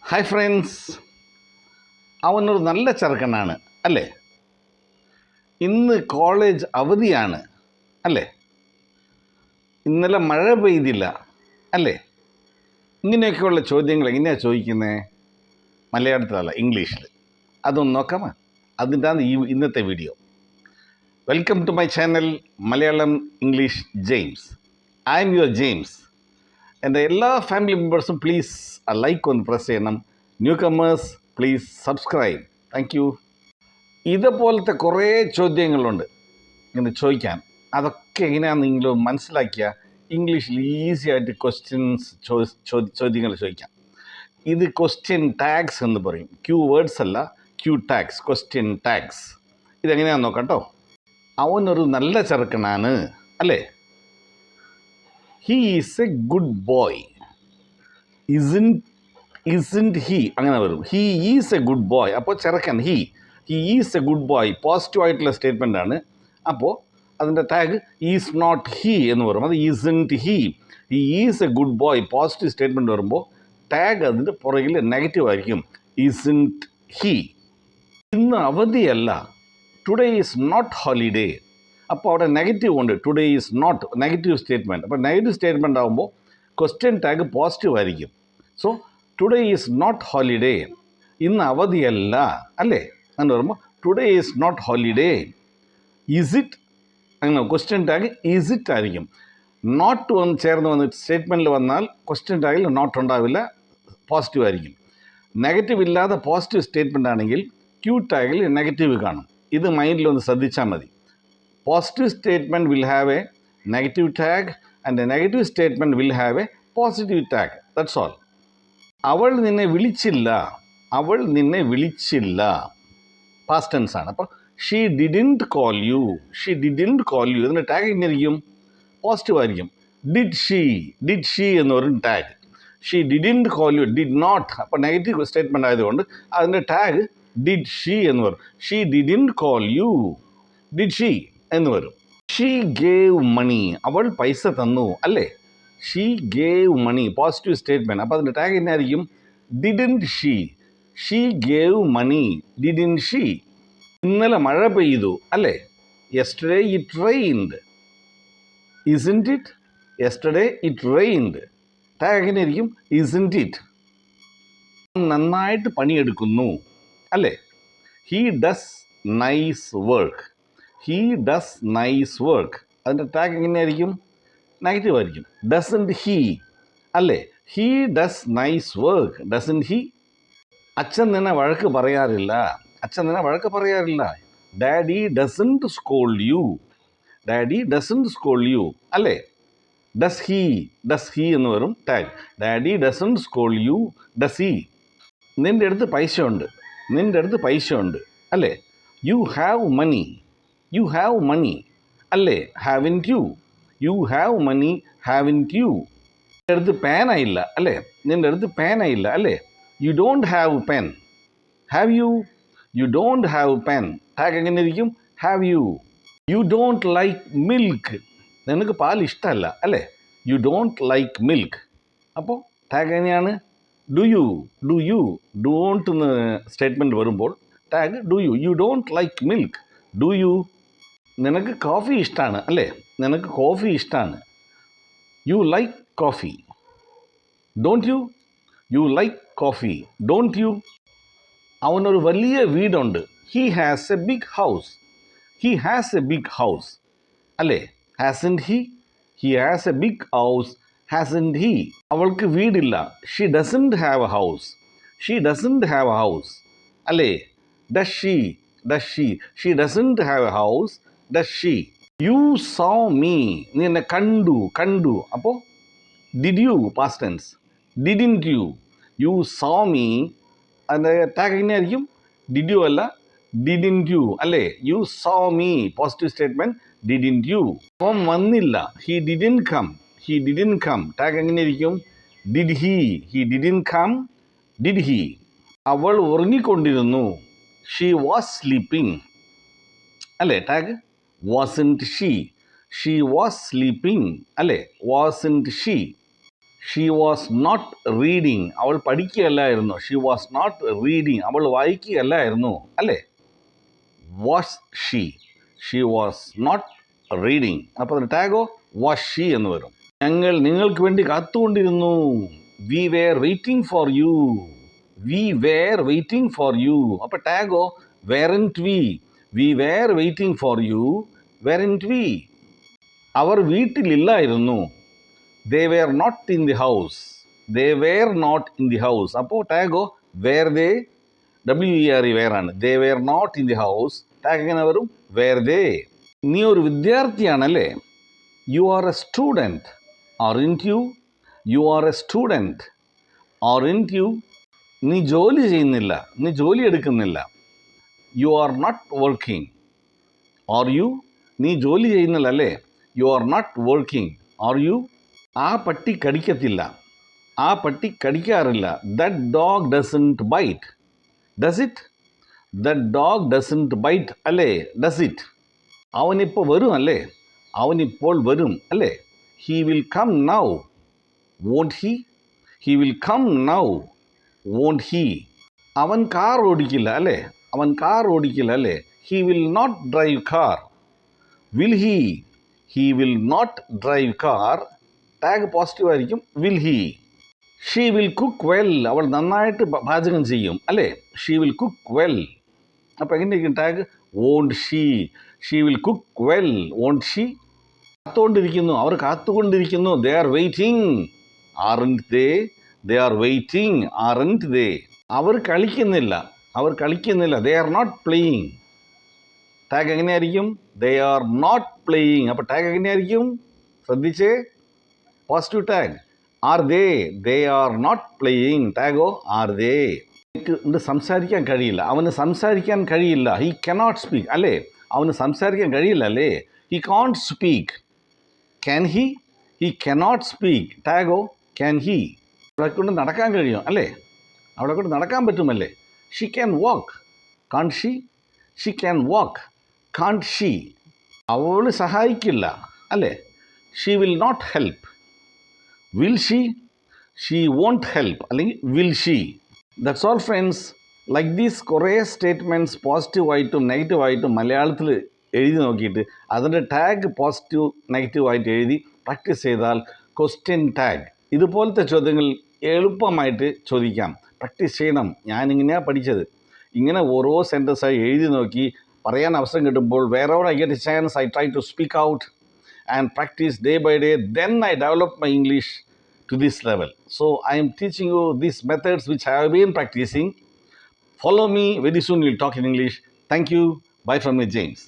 Hi friends, അവനൊരു നല്ല ചെറുക്കനാണ് അല്ലേ? ഇന്ന് കോളേജ് അവധിയാണ് അല്ലേ? ഇന്നലെ മഴ പെയ്തില്ല അല്ലേ? ഇങ്ങനെയൊക്കെയുള്ള ചോദ്യങ്ങൾ എങ്ങനെയാണ് ചോദിക്കുന്നത്? മലയാളത്തിലല്ല, ഇംഗ്ലീഷിൽ. അതൊന്ന് നോക്കാമോ? അതിൻ്റെയാണ് ഇന്നത്തെ video. Welcome to my channel Malayalam English James. I am your James. എൻ്റെ എല്ലാ ഫാമിലി മെമ്പേഴ്സും പ്ലീസ് ലൈക്ക് ഒന്ന് പ്രസ് ചെയ്യണം. Newcomers please subscribe. Thank you. ഇതുപോലത്തെ കുറേ ചോദ്യങ്ങളുണ്ട് ഇങ്ങനെ ചോദിക്കാൻ. അതൊക്കെ എങ്ങനെയാണെന്ന് നിങ്ങൾ മനസ്സിലാക്കിയാൽ ഇംഗ്ലീഷിൽ ഈസി ആയിട്ട് ചോദ്യങ്ങൾ ചോദിക്കാം. ഇത് ക്വസ്റ്റ്യൻ ടാഗ്സ് എന്ന് പറയും. ക്യൂ വേർഡ്സ് അല്ല, ക്യൂ ടാഗ്സ്, ക്വസ്റ്റ്യൻ ടാഗ്സ്. ഇതെങ്ങനെയാണെന്ന് നോക്കാം കേട്ടോ. അവനൊരു നല്ല ചെറുക്കനാണ് അല്ലേ? He is a good boy. Isn't he, അങ്ങനെ വരും. He is a good boy. അപ്പോൾ ചെറുക്കൻ he is a good boy, positive ആയിട്ടുള്ള സ്റ്റേറ്റ്മെൻ്റ് ആണ്. അപ്പോൾ അതിൻ്റെ ടാഗ് ഈസ് നോട്ട് ഹീ എന്ന് പറയും. അത് isn't he is a good boy, positive statement വരുമ്പോൾ ടാഗ് അതിൻ്റെ പുറകിൽ നെഗറ്റീവ് ആയിരിക്കും, ഇസിൻറ്റ് ഹീ. ഇന്ന് അവധിയല്ല, ടുഡേ ഈസ് നോട്ട് ഹോളിഡേ. അപ്പോൾ അവിടെ നെഗറ്റീവ് ഉണ്ട്, today is not, negative statement. അപ്പോൾ നെഗറ്റീവ് സ്റ്റേറ്റ്മെൻ്റ് ആകുമ്പോൾ ക്വസ്റ്റ്യൻ ടാഗ് പോസിറ്റീവ് ആയിരിക്കും. So today is not holiday, ഇന്ന് അവധിയല്ല അല്ലേ? അങ്ങനെ പറയുമ്പോൾ today is not holiday. Is it, അങ്ങനെ ക്വസ്റ്റ്യൻ ടാഗ് ഈസ് ഇറ്റ് ആയിരിക്കും. നോട്ട് ചേർന്ന് വന്നിട്ട് സ്റ്റേറ്റ്മെൻറ്റിൽ വന്നാൽ ക്വസ്റ്റ്യൻ ടാഗിൽ നോട്ട് ഉണ്ടാവില്ല, പോസിറ്റീവ് ആയിരിക്കും. നെഗറ്റീവ് ഇല്ലാതെ പോസിറ്റീവ് സ്റ്റേറ്റ്മെൻ്റ് ആണെങ്കിൽ ക്യൂ ടാഗിൽ നെഗറ്റീവ് കാണും. ഇത് മൈൻഡിലൊന്ന് ശ്രദ്ധിച്ചാൽ മതി. Positive statement will have A negative tag and A negative statement will have A positive tag. That's all. അവൾ നിന്നെ വിളിച്ചില്ല, അവൾ നിന്നെ വിളിച്ചില്ല, പാസ്റ്റ് ടെൻസ് ആണ്. അപ്പോൾ she didn't call you, she didn't call you, ഇതിൻ്റെ ടാഗ് എങ്ങനെയായിരിക്കും? പോസിറ്റീവ് ആയിരിക്കും. ഡിഡ് ഷീ എന്ന് പറയും tag. She didn't call you, did not, അപ്പോൾ നെഗറ്റീവ് സ്റ്റേറ്റ്മെൻ്റ് ആയതുകൊണ്ട് അതിൻ്റെ ടാഗ് ഡിഡ് ഷീ എന്ന് വരും. She didn't call you, did she എന്ന് വരും. ഷീ ഗേവ് മണി, അവൾ പൈസ തന്നു അല്ലേ? She gave money, positive statement. അപ്പോൾ അതിൻ്റെ ടാഗ് എന്നായിരിക്കും? Didn't she, she gave money, didn't she. ഇന്നലെ മഴ പെയ്തു അല്ലേ? Yesterday it rained, isn't it? Yesterday it rained, tag എങ്ങനെയായിരിക്കും? Isn't it. നന്നായിട്ട് പണിയെടുക്കുന്നു അല്ലേ? He does nice work, he does nice work, അതിൻ്റെ ടാഗ് എങ്ങനെയായിരിക്കും? നെഗറ്റീവ് ആയിരിക്കും. ഡസൻറ്റ് ഹീ അല്ലേ? He does nice work, doesn't he. അച്ഛൻ നിന്നെ വഴക്ക് പറയാറില്ല, അച്ഛൻ നിന്നെ വഴക്ക് പറയാറില്ല. Daddy doesn't scold you, daddy doesn't scold you അല്ലേ? ഡസ് ഹീ എന്ന് വരും tag. Daddy doesn't scold you, does he. നിൻ്റെ അടുത്ത് പൈസ ഉണ്ട്, നിൻ്റെ അടുത്ത് പൈസ ഉണ്ട് അല്ലേ? You have money, you have money അല്ലേ? Haven't you, you have money, haven't you. നിൻ്റെ അടുത്ത് പേന ഇല്ല അല്ലേ? നിൻ്റെ അടുത്ത് പേന ഇല്ല അല്ലേ? You don't have pen, have you, you don't have pen, tag എങ്ങനെ ഇരിക്കും? Have you. You don't like milk, നിനക്ക് പാൽ ഇഷ്ടമല്ല അല്ലേ? യു ഡോണ്ട് ലൈക്ക് മിൽക്ക്, അപ്പോൾ ടാഗ് എങ്ങനെയാണ്? Do you, do you. Don't എന്ന് സ്റ്റേറ്റ്മെൻറ്റ് വരുമ്പോൾ tag do you. You don't like milk, do you. നിനക്ക് കോഫി ഇഷ്ടമാണ് അല്ലേ? നിനക്ക് കോഫി ഇഷ്ടമാണ്. You like coffee, don't you, you like coffee, don't you. അവനൊരു വലിയ വീടുണ്ട്. He has a big house, he has a big house അല്ലേ? Hasn't he, he has a big house, hasn't he. അവൾക്ക് വീടില്ല. She doesn't have a house, she doesn't have a house അല്ലേ? Does she, does she, she doesn't have a house, does she. You saw me, നീ എന്നെ കണ്ടു, കണ്ടു. അപ്പോൾ did you, past tense. Didn't you, you saw me, അതിൻ്റെ tag എങ്ങനെയായിരിക്കും? Did you അല്ല, didn't U അല്ലേ? You saw me, positive statement, didn't you. അവൻ വന്നില്ല. He didn't come, he didn't come, tag എങ്ങനെയായിരിക്കും? Did he, he didn't come, did he. അവൾ ഉറങ്ങിക്കൊണ്ടിരുന്നു. She was sleeping അല്ലേ? Tag wasn't she, she was sleeping അല്ലേ? Wasn't she. She was not reading, അവൾ പഠിക്കുകയല്ലായിരുന്നു. She was not reading, അവൾ വായിക്കുകയല്ലായിരുന്നു, അല്ലേ? Was she was not reading. അപ്പോൾ അതിന് ടാഗോ വാസ് ഷീ എന്ന് വരും. ഞങ്ങൾ നിങ്ങൾക്ക് വേണ്ടി കാത്തുകൊണ്ടിരുന്നു. We were waiting for you. We were waiting for you. അപ്പോൾ ടാഗോ weren't we. We were waiting for you, weren't we. അവർ വീട്ടിലില്ലായിരുന്നു. They were not in the house. They were not in the house. അപ്പോൾ ടാഗോ were they, WERE വേറാണ്. They were not in the house. Tag എങ്ങനെ വരും? Were they. നീ ഒരു വിദ്യാർത്ഥിയാണല്ലേ? You are a student. Aren't you? You are a student. Aren't you? നീ ജോലി ചെയ്യുന്നില്ല, നീ ജോലി എടുക്കുന്നില്ല. You are not working. Are you? നീ ജോലി ചെയ്യുന്നില്ല അല്ലേ? You are not working. Are you? ആ പട്ടി കടിക്കത്തില്ല. ആ പട്ടി കടിക്കാറില്ല. That dog doesn't bite. Does it? That dog doesn't bite അല്ലേ? Does it? അവനിപ്പോൾ വരും അല്ലേ? അവനിപ്പോൾ വരും അല്ലേ? He will come now. Won't he? He will come now. Won't he? അവൻ കാർ ഓടിക്കില്ല അല്ലേ? അവൻ കാർ ഓടിക്കില്ല അല്ലേ? He will not drive car. Will he? He will not drive car. Tag positive ആയിരിക്കും. Will he? She will cook well. അവൾ നന്നായിട്ട് പാചകം ചെയ്യും അല്ലേ? She will cook well. അപ്പോൾ എങ്ങനെയിരിക്കും tag? Won't she. She will cook well. Won't she? കാത്തുകൊണ്ടിരിക്കുന്നു, അവർ കാത്തുകൊണ്ടിരിക്കുന്നു. They are waiting. Aren't they? They are waiting. Aren't they? അവർ കളിക്കുന്നില്ല, അവർ കളിക്കുന്നില്ല. They are not playing. Tag എങ്ങനെയായിരിക്കും? They are not playing. അപ്പോൾ ടാഗ് എങ്ങനെയായിരിക്കും? ശ്രദ്ധിച്ചേ, positive tag. Are they? They are not playing. ടാഗോ ആർ ദേ. സംസാരിക്കാൻ കഴിയില്ല, അവന് സംസാരിക്കാൻ കഴിയില്ല. ഹി കനോട്ട് സ്പീക്ക് അല്ലേ? അവന് സംസാരിക്കാൻ കഴിയില്ല അല്ലേ? He can't speak. Can he? He cannot speak. ടാഗോ ക്യാൻ ഹി? അവളെ കൊണ്ട് നടക്കാൻ കഴിയും അല്ലേ? അവളെ കൊണ്ട് നടക്കാൻ പറ്റുമല്ലേ? She can walk. Can't she? She can walk. Can't she? അവൾ സഹായിക്കില്ല അല്ലേ? She will not help. Will she? She won't help അല്ലെങ്കിൽ will she? That's all friends. Like these കുറേ സ്റ്റേറ്റ്മെൻറ്റ്സ് പോസിറ്റീവായിട്ടും നെഗറ്റീവായിട്ടും മലയാളത്തിൽ എഴുതി നോക്കിയിട്ട് അതിൻ്റെ ടാഗ് പോസിറ്റീവ് നെഗറ്റീവായിട്ട് എഴുതി പ്രാക്ടീസ് ചെയ്താൽ ക്വസ്റ്റ്യൻ ടാഗ് ഇതുപോലത്തെ ചോദ്യങ്ങൾ എളുപ്പമായിട്ട് ചോദിക്കാം. പ്രാക്ടീസ് ചെയ്യണം. ഞാനിങ്ങനെയാണ് പഠിച്ചത്. ഇങ്ങനെ ഓരോ സെൻറ്റൻസായി എഴുതി നോക്കി പറയാൻ അവസരം കിട്ടുമ്പോൾ wherever I get a chance, I try to speak out and practice day by day. Then I develop my English to this level. So I am teaching you these methods which I have been practicing. Follow me. Very soon we'll talk in English. Thank you. Bye from me, James.